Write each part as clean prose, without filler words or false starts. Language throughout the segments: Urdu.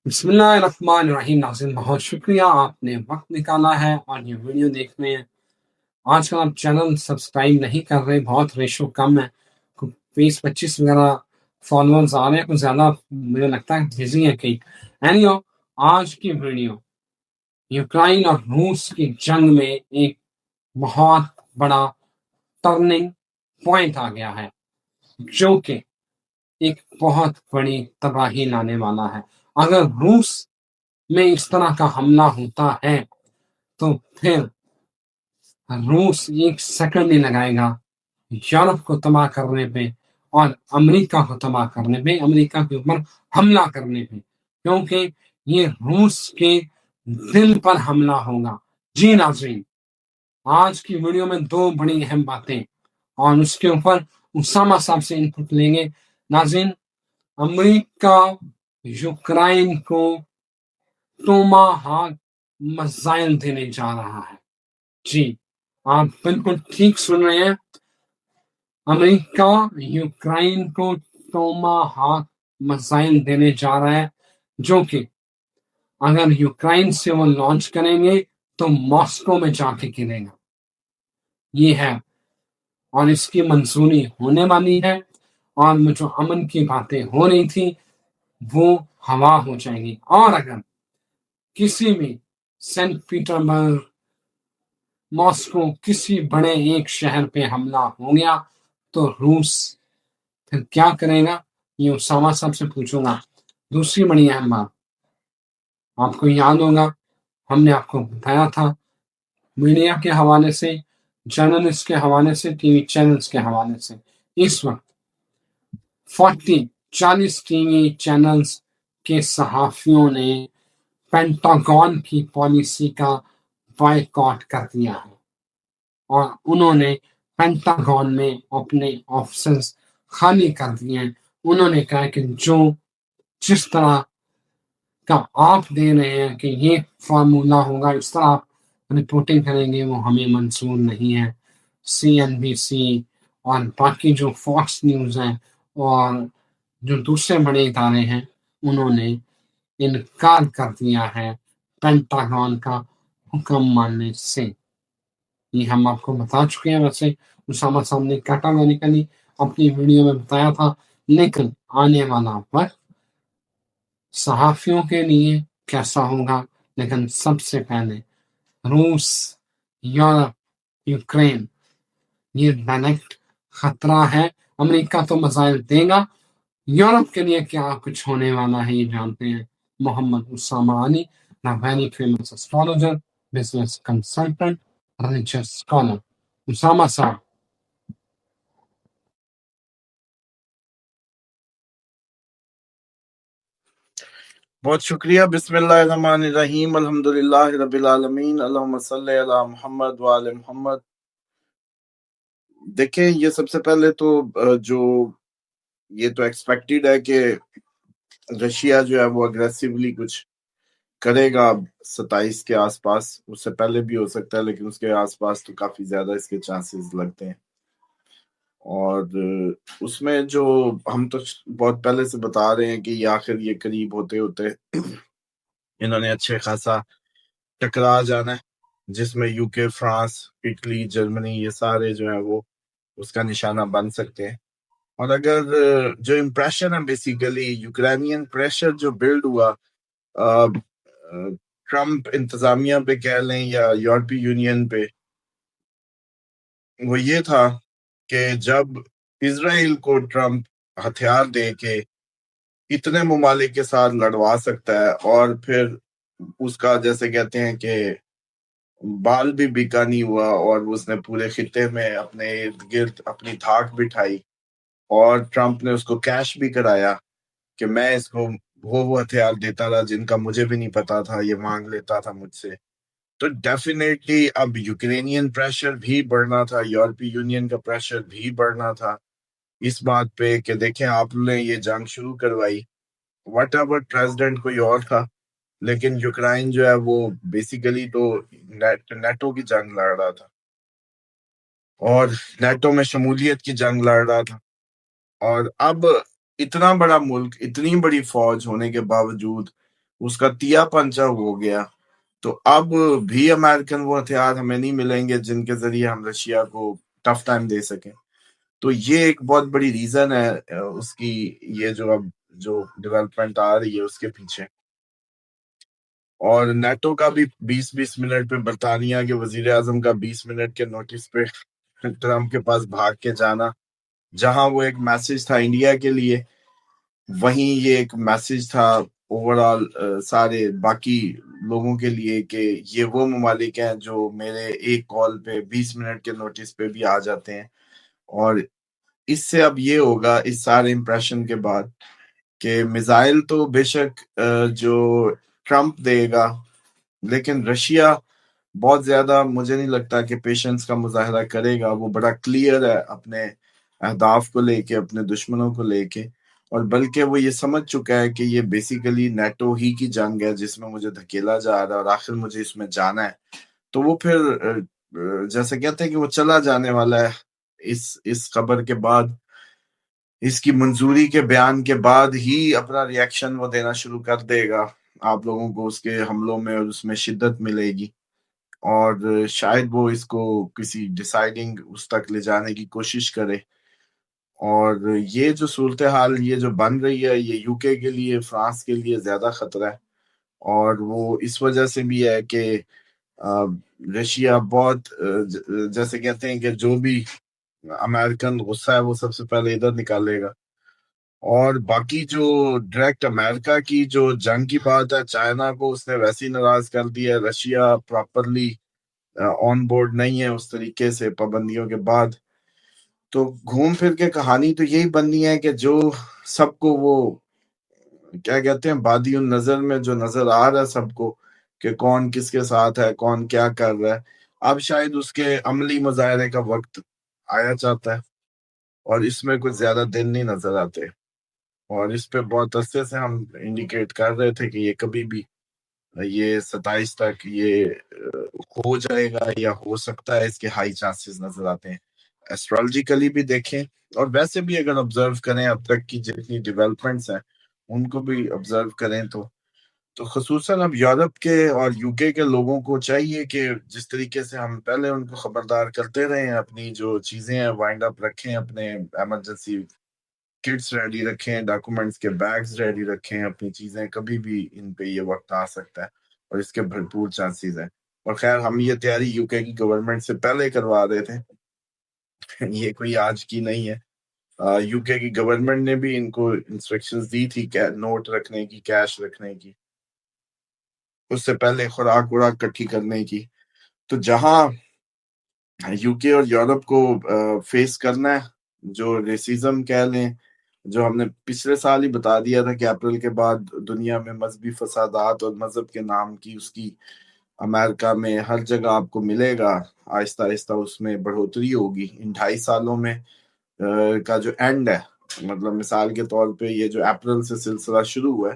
بسم اللہ الرحمن الرحیم. ناظرین بہت شکریہ آپ نے وقت نکالا ہے اور یہ ویڈیو دیکھنے ہیں. آج کل آپ چینل سبسکرائب نہیں کر رہے، بہت ریشو کم ہے، 20-25 وغیرہ فالوورز آ رہے ہیں، کچھ زیادہ مجھے لگتا ہے بزی ہے کہیں. اینیو آج کی ویڈیو یوکرائن اور روس کی جنگ میں ایک بہت بڑا ٹرننگ پوائنٹ آ گیا ہے جو کہ ایک بہت بڑی تباہی لانے والا ہے. اگر روس میں اس طرح کا حملہ ہوتا ہے تو پھر روس ایک سیکنڈ نہیں لگائے گا یورپ کو تباہ کرنے پہ اور امریکہ کو تباہ کرنے پہ، امریکہ کے اوپر حملہ کرنے پہ، کیونکہ یہ روس کے دل پر حملہ ہوگا. جی ناظرین، آج کی ویڈیو میں دو بڑی اہم باتیں اور اس کے اوپر اسامہ صاحب سے انپٹ لیں گے. ناظرین، امریکہ یوکرائن کو ٹوما ہاک میزائل دینے جا رہا ہے. جی آپ بالکل ٹھیک سن رہے ہیں، امریکہ یوکرائن کو ٹوما ہاک میزائل دینے جا رہا ہے جو کہ اگر یوکرائن سے وہ لانچ کریں گے تو ماسکو میں جا کے گرے گا. یہ ہے اور اس کی منظوری ہونے والی ہے، اور جو امن کی باتیں ہو رہی تھی وہ ہوا ہو جائیں گی. اور اگر کسی بھی سینٹ پیٹربرگ، ماسکو، کسی بڑے ایک شہر پہ حملہ ہو گیا تو روس پھر کیا کرے گا، یہ اسامہ صاحب سے پوچھوں گا. دوسری بڑی اہم بات، آپ کو یاد ہوگا ہم نے آپ کو بتایا تھا میڈیا کے حوالے سے، جرنلسٹ کے حوالے سے، ٹی وی چینلز کے حوالے سے، اس وقت 40 ٹی وی چینلز کے صحافیوں نے پینٹاگون کی پالیسی کا بائیکاٹ کر دیا ہے اور انہوں نے پینٹاگون میں اپنے آفسز خالی کر دیے ہیں. انہوں نے کہا کہ جس طرح کا آپ دے رہے ہیں کہ یہ فارمولا ہوگا، اس طرح آپ رپورٹنگ کریں گے، وہ ہمیں منظور نہیں ہے. CNBC اور باقی جو فاکس نیوز ہیں اور جو دوسرے بڑے ادارے ہیں انہوں نے انکار کر دیا ہے پینٹاگون کا حکم ماننے سے. یہ ہم آپ کو بتا چکے ہیں، ویسے اسامہ صاحب نے کیٹاگونیکلی اپنی ویڈیو میں بتایا تھا، لیکن آنے والا وقت صحافیوں کے لیے کیسا ہوگا. لیکن سب سے پہلے روس، یورپ، یوکرین، یہ ڈائریکٹ خطرہ ہے. امریکہ تو میزائل دے گا، یورپ کے لیے کیا کچھ ہونے والا ہے یہ جانتے ہیں. Muhammad Usama Ali, very famous astrologer, business consultant, religious scholar. Usama صاحب. بہت شکریہ. بسم اللہ الرحمن الرحیم، الحمدللہ رب العالمین، اللہم صلی علی محمد وآل محمد. دیکھیں، یہ سب سے پہلے تو جو یہ تو ایکسپیکٹڈ ہے کہ رشیا جو ہے وہ اگریسیولی کچھ کرے گا 27 کے آس پاس. اس سے پہلے بھی ہو سکتا ہے لیکن اس کے آس پاس تو کافی زیادہ اس کے چانسز لگتے ہیں. اور اس میں جو ہم تو بہت پہلے سے بتا رہے ہیں کہ یہ آخر یہ قریب ہوتے ہوتے انہوں نے اچھے خاصا ٹکرا جانا ہے، جس میں یو کے، فرانس، اٹلی، جرمنی، یہ سارے جو ہیں وہ اس کا نشانہ بن سکتے ہیں. اور اگر جو امپریشن ہے بیسیکلی یوکرینین پریشر جو بلڈ ہوا ٹرمپ انتظامیہ پہ کہہ لیں یا یورپی یونین پہ، وہ یہ تھا کہ جب اسرائیل کو ٹرمپ ہتھیار دے کے اتنے ممالک کے ساتھ لڑوا سکتا ہے اور پھر اس کا جیسے کہتے ہیں کہ بال بھی بیکا نہیں ہوا اور اس نے پورے خطے میں اپنے ارد گرد اپنی دھاک بٹھائی اور ٹرمپ نے اس کو کیش بھی کرایا کہ میں اس کو وہ ہتھیار دیتا رہا جن کا مجھے بھی نہیں پتا تھا، یہ مانگ لیتا تھا مجھ سے. تو ڈیفینیٹلی اب یوکرینین پریشر بھی بڑھنا تھا، یورپی یونین کا پریشر بھی بڑھنا تھا اس بات پہ کہ دیکھیں آپ نے یہ جنگ شروع کروائی. واٹ ایور پریزیڈنٹ کوئی اور تھا لیکن یوکرائن جو ہے وہ بیسیکلی تو نیٹو کی جنگ لڑ رہا تھا اور نیٹو میں شمولیت کی جنگ لڑ رہا تھا. اور اب اتنا بڑا ملک، اتنی بڑی فوج ہونے کے باوجود اس کا تیا پنچا ہو گیا، تو اب بھی امریکن وہ ہتھیار ہمیں نہیں ملیں گے جن کے ذریعے ہم رشیا کو ٹف ٹائم دے سکیں. تو یہ ایک بہت بڑی ریزن ہے اس کی، یہ جو اب جو ڈیولپمنٹ آ رہی ہے اس کے پیچھے. اور نیٹو کا بھی 20 منٹ پہ، برطانیہ کے وزیر اعظم کا 20 منٹ کے نوٹس پہ ٹرمپ کے پاس بھاگ کے جانا، جہاں وہ ایک میسج تھا انڈیا کے لیے، وہیں یہ ایک میسج تھا اوور آل سارے باقی لوگوں کے لیے کہ یہ وہ ممالک ہیں جو میرے ایک کال پہ 20 منٹ کے نوٹس پہ بھی آ جاتے ہیں. اور اس سے اب یہ ہوگا اس سارے امپریشن کے بعد کہ میزائل تو بے شک جو ٹرمپ دے گا، لیکن رشیا بہت زیادہ مجھے نہیں لگتا کہ پیشنس کا مظاہرہ کرے گا. وہ بڑا کلیئر ہے اپنے اہداف کو لے کے، اپنے دشمنوں کو لے کے، اور بلکہ وہ یہ سمجھ چکا ہے کہ یہ بیسیکلی نیٹو ہی کی جنگ ہے جس میں مجھے دھکیلا جا رہا ہے اور آخر مجھے اس میں جانا ہے. تو وہ پھر جیسے کہتے ہیں کہ وہ چلا جانے والا ہے اس خبر کے بعد، اس کی منظوری کے بیان کے بعد ہی اپنا ری ایکشن وہ دینا شروع کر دے گا. آپ لوگوں کو اس کے حملوں میں اور اس میں شدت ملے گی، اور شاید وہ اس کو کسی ڈیسائیڈنگ اس تک لے جانے کی کوشش کرے. اور یہ جو صورتحال یہ جو بن رہی ہے، یہ یو کے لیے، فرانس کے لیے زیادہ خطرہ ہے. اور وہ اس وجہ سے بھی ہے کہ رشیا بہت جیسے کہتے ہیں کہ جو بھی امریکن غصہ ہے وہ سب سے پہلے ادھر نکالے گا. اور باقی جو ڈائریکٹ امریکہ کی جو جنگ کی بات ہے، چائنا کو اس نے ویسے ہی ناراض کر دیا ہے. رشیا پراپرلی آن بورڈ نہیں ہے اس طریقے سے پابندیوں کے بعد. تو گھوم پھر کے کہانی تو یہی بننی ہے کہ جو سب کو وہ کیا کہتے ہیں بادی النظر میں جو نظر آ رہا ہے سب کو کہ کون کس کے ساتھ ہے، کون کیا کر رہا ہے، اب شاید اس کے عملی مظاہرے کا وقت آیا چاہتا ہے. اور اس میں کچھ زیادہ دن نہیں نظر آتے، اور اس پہ بہت عرصے سے ہم انڈیکیٹ کر رہے تھے کہ یہ کبھی بھی یہ 27 تک یہ ہو جائے گا یا ہو سکتا ہے، اس کے ہائی چانسز نظر آتے ہیں. ایسٹرالوجیکلی بھی دیکھیں اور ویسے بھی اگر آبزرو کریں اب تک کی جتنی ڈیولپمنٹس ہیں ان کو بھی آبزرو کریں تو خصوصاً اب یورپ کے اور یو کے لوگوں کو چاہیے کہ جس طریقے سے ہم پہلے ان کو خبردار کرتے رہے ہیں، اپنی جو چیزیں ہیں وائنڈ اپ رکھیں، اپنے ایمرجنسی کٹس ریڈی رکھیں، ڈاکومنٹس کے بیگز ریڈی رکھیں، اپنی چیزیں کبھی بھی ان پہ یہ وقت آ سکتا ہے اور اس کے بھرپور چانسز ہیں. اور خیر ہم یہ تیاری یو کے کی گورنمنٹ سے پہلے کروا رہے تھے، یہ کوئی آج کی نہیں ہے. یو کے کی گورنمنٹ نے بھی ان کو انسٹرکشنز دی تھی نوٹ رکھنے کی، کیش رکھنے کی، اس سے پہلے خوراک وراک کٹھی کرنے کی. تو جہاں یو کے اور یورپ کو فیس کرنا ہے جو ریسیزم کہہ لیں، جو ہم نے پچھلے سال ہی بتا دیا تھا کہ اپریل کے بعد دنیا میں مذہبی فسادات اور مذہب کے نام کی اس کی امریکہ میں ہر جگہ آپ کو ملے گا، آہستہ آہستہ اس میں بڑھوتری ہوگی. ان 2.5 سالوں میں کا جو اینڈ ہے، مطلب مثال کے طور پہ یہ جو اپریل سے سلسلہ شروع ہوا ہے،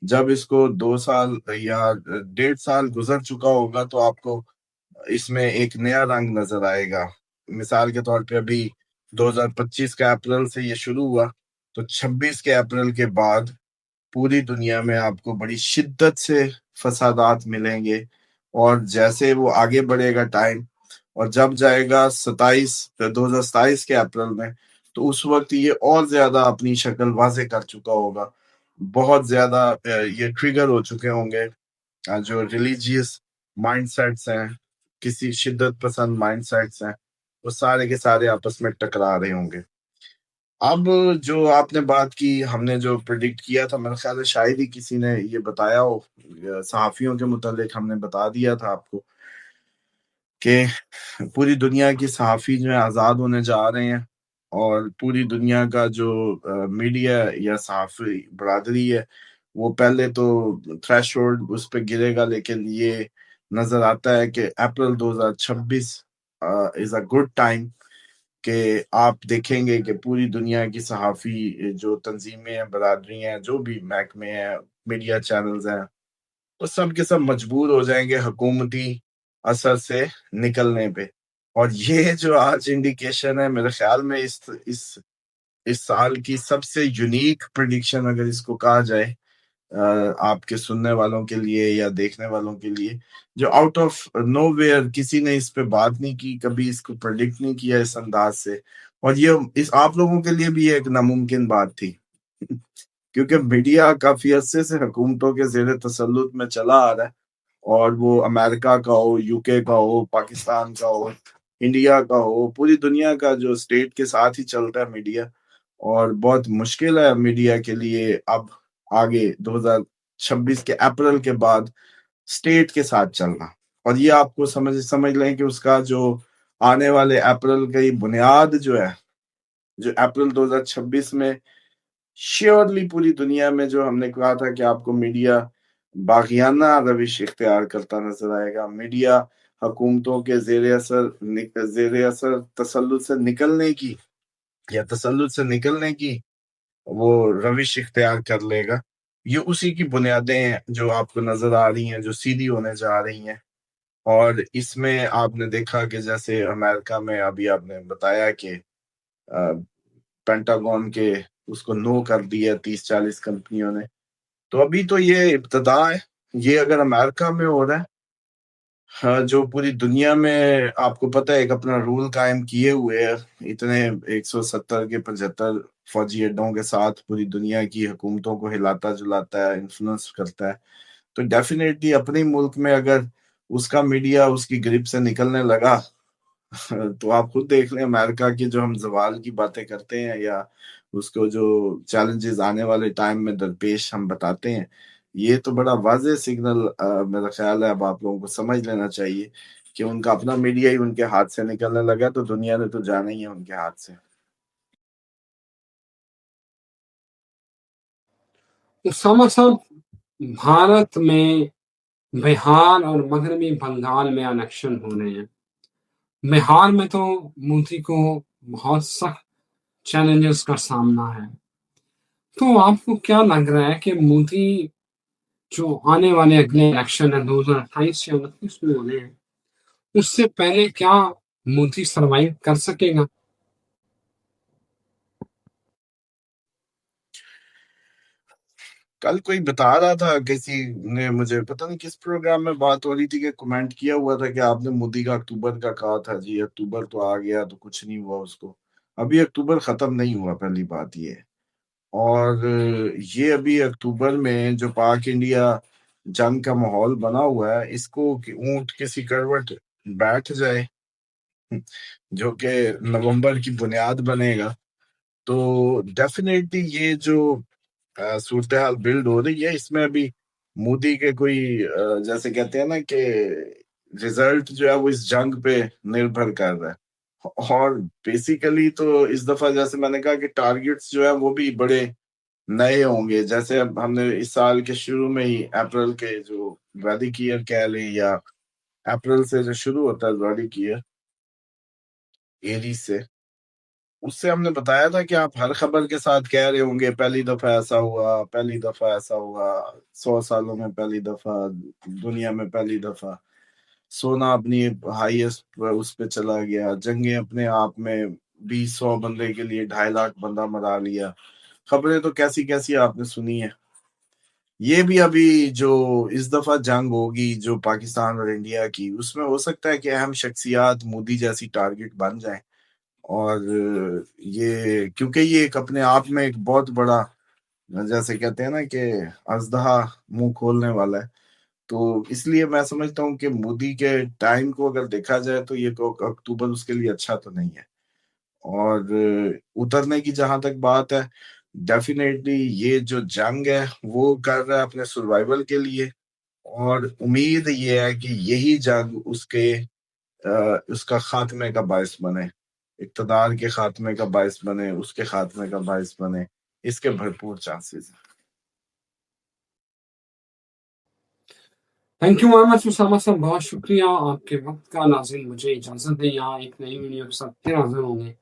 جب اس کو 2 سال یا 1.5 سال گزر چکا ہوگا تو آپ کو اس میں ایک نیا رنگ نظر آئے گا. مثال کے طور پہ ابھی 2025 کا اپریل سے یہ شروع ہوا، تو 26 کے اپریل کے بعد پوری دنیا میں آپ کو بڑی شدت سے فسادات ملیں گے. اور جیسے وہ آگے بڑھے گا ٹائم، اور جب جائے گا 2027 کے اپریل میں، تو اس وقت یہ اور زیادہ اپنی شکل واضح کر چکا ہوگا. بہت زیادہ یہ ٹریگر ہو چکے ہوں گے جو ریلیجیس مائنڈ سیٹس ہیں، کسی شدت پسند مائنڈ سیٹس ہیں، وہ سارے کے سارے آپس میں ٹکرا رہے ہوں گے. اب جو آپ نے بات کی، ہم نے جو پریڈکٹ کیا تھا، میرے خیال ہے شاید ہی کسی نے یہ بتایا ہو، صحافیوں کے متعلق ہم نے بتا دیا تھا آپ کو کہ پوری دنیا کی صحافی جو ہیں آزاد ہونے جا رہے ہیں، اور پوری دنیا کا جو میڈیا یا صحافی برادری ہے وہ پہلے تو تھریش ہولڈ اس پہ گرے گا، لیکن یہ نظر آتا ہے کہ April 2026 is a good time کہ آپ دیکھیں گے کہ پوری دنیا کی صحافی جو تنظیمیں ہیں، برادری ہیں، جو بھی محکمے ہیں، میڈیا چینلز ہیں، وہ سب کے سب مجبور ہو جائیں گے حکومتی اثر سے نکلنے پہ. اور یہ جو آج انڈیکیشن ہے، میرے خیال میں اس سال کی سب سے یونیک پریڈکشن اگر اس کو کہا جائے، آپ کے سننے والوں کے لیے یا دیکھنے والوں کے لیے، جو آؤٹ آف نو ویئر کسی نے اس پہ بات نہیں کی، کبھی اس کو پرڈکٹ نہیں کیا اس انداز سے، اور یہ آپ لوگوں کے لیے بھی یہ ایک ناممکن بات تھی کیونکہ میڈیا کافی عرصے سے حکومتوں کے زیر تسلط میں چلا آ رہا ہے، اور وہ امریکہ کا ہو، یو کے کا ہو، پاکستان کا ہو، انڈیا کا ہو، پوری دنیا کا جو اسٹیٹ کے ساتھ ہی چلتا ہے میڈیا، اور بہت مشکل ہے میڈیا کے لیے اب آگے 2026 کے اپریل کے بعد اسٹیٹ کے ساتھ چلنا، اور یہ آپ کو سمجھ لیں کہ اس کا جو آنے والے اپریل کی بنیاد جو ہے، جو اپریل 2026 میں شیورلی پوری دنیا میں جو ہم نے کہا تھا کہ آپ کو میڈیا باغیانہ روش اختیار کرتا نظر آئے گا، میڈیا حکومتوں کے زیر اثر تسلط سے نکلنے کی یا تسلط سے نکلنے کی وہ روش اختیار کر لے گا، یہ اسی کی بنیادیں ہیں جو آپ کو نظر آ رہی ہیں، جو سیدھی ہونے جا رہی ہیں۔ اور اس میں آپ نے دیکھا کہ جیسے امریکہ میں ابھی آپ نے بتایا کہ پینٹاگون کے اس کو نو کر دیا 30-40 کمپنیوں نے، تو ابھی تو یہ ابتدا ہے، یہ اگر امریکہ میں ہو رہا ہے، جو پوری دنیا میں آپ کو پتہ ہے ایک اپنا رول قائم کیے ہوئے ہے، اتنے 170 کے 75 فوجی اڈوں کے ساتھ پوری دنیا کی حکومتوں کو ہلاتا جلاتا ہے، انفلوئنس کرتا ہے، تو ڈیفینیٹلی اپنے ملک میں اگر اس کا میڈیا اس کی گرپ سے نکلنے لگا تو آپ خود دیکھ لیں، امریکہ کی جو ہم زوال کی باتیں کرتے ہیں یا اس کو جو چیلنجز آنے والے ٹائم میں درپیش ہم بتاتے ہیں، یہ تو بڑا واضح سگنل میرا خیال ہے اب آپ لوگوں کو سمجھ لینا چاہیے کہ ان کا اپنا میڈیا ہی ان کے ہاتھ سے نکلنے لگا، تو دنیا نے تو جانا ہی ہے ان کے ہاتھ سے۔ اسامہ صاحب، بھارت میں بہار اور مغربی بنگال میں الیکشن ہو رہے ہیں۔ بہار میں تو مودی کو بہت سخت چیلنجز کا سامنا ہے، تو آپ کو کیا لگ رہا ہے کہ مودی جو آنے والے اگلے الیکشن ہے 2028 یا 29 میں ہونے ہیں، اس سے پہلے کیا مودی سروائیو کر سکے گا؟ کل کوئی بتا رہا تھا، کسی نے مجھے پتہ نہیں کس پروگرام میں بات ہو رہی تھی کہ کمنٹ کیا ہوا تھا کہ آپ نے مودی کا اکتوبر کا کہا تھا، جی اکتوبر تو آ گیا تو کچھ نہیں ہوا اس کو، ابھی اکتوبر ختم نہیں ہوا، پہلی بات یہ ہے، اور یہ ابھی اکتوبر میں جو پاک انڈیا جنگ کا ماحول بنا ہوا ہے، اس کو کہ اونٹ کسی کروٹ بیٹھ جائے جو کہ نومبر کی بنیاد بنے گا، تو ڈیفینیٹلی یہ جو صورتحال بلڈ ہو رہی ہے، اس میں ابھی مودی کے کوئی جیسے کہتے ہیں نا کہ رزلٹ جو ہے وہ اس جنگ پہ نربھر کر رہا ہے، اور بیسیکلی تو اس دفعہ جیسے میں نے کہا کہ ٹارگٹس جو ہے وہ بھی بڑے نئے ہوں گے، جیسے اب ہم نے اس سال کے شروع میں ہی اپریل کے جو ویدک ایئر کہہ لیں یا اپریل سے جو شروع ہوتا ہے ویدک ایئر ایریز سے، اس سے ہم نے بتایا تھا کہ آپ ہر خبر کے ساتھ کہہ رہے ہوں گے پہلی دفعہ ایسا ہوا، پہلی دفعہ ایسا ہوا، 100 سالوں میں پہلی دفعہ، دنیا میں پہلی دفعہ، سونا اپنی ہائیسٹ اس پہ چلا گیا، جنگیں اپنے آپ میں 20-100 بندے کے لیے 2.5 لاکھ بندہ مرا لیا، خبریں تو کیسی کیسی آپ نے سنی ہے۔ یہ بھی ابھی جو اس دفعہ جنگ ہوگی جو پاکستان اور انڈیا کی، اس میں ہو سکتا ہے کہ اہم شخصیات مودی جیسی ٹارگٹ بن جائیں، اور یہ کیونکہ یہ ایک اپنے آپ میں ایک بہت بڑا جیسے کہتے ہیں نا کہ اژدہا منہ کھولنے والا ہے، تو اس لیے میں سمجھتا ہوں کہ مودی کے ٹائم کو اگر دیکھا جائے تو یہ تو اکتوبر اس کے لیے اچھا تو نہیں ہے، اور اترنے کی جہاں تک بات ہے، ڈیفینیٹلی یہ جو جنگ ہے وہ کر رہا ہے اپنے سروائیول کے لیے، اور امید یہ ہے کہ یہی جنگ اس کا خاتمے کا باعث بنے، اقتدار کے خاتمے کا باعث بنے، اس کے خاتمے کا باعث بنے، اس کے بھرپور چانسز ہیں۔ Thank you very much Osama صاحب، بہت شکریہ آپ کے وقت کا۔ ناظرین مجھے اجازت دیں، یہاں ایک نئی ویڈیو کے ساتھ پھر حاضر ہوں گے،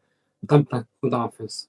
تب تک خدا حافظ۔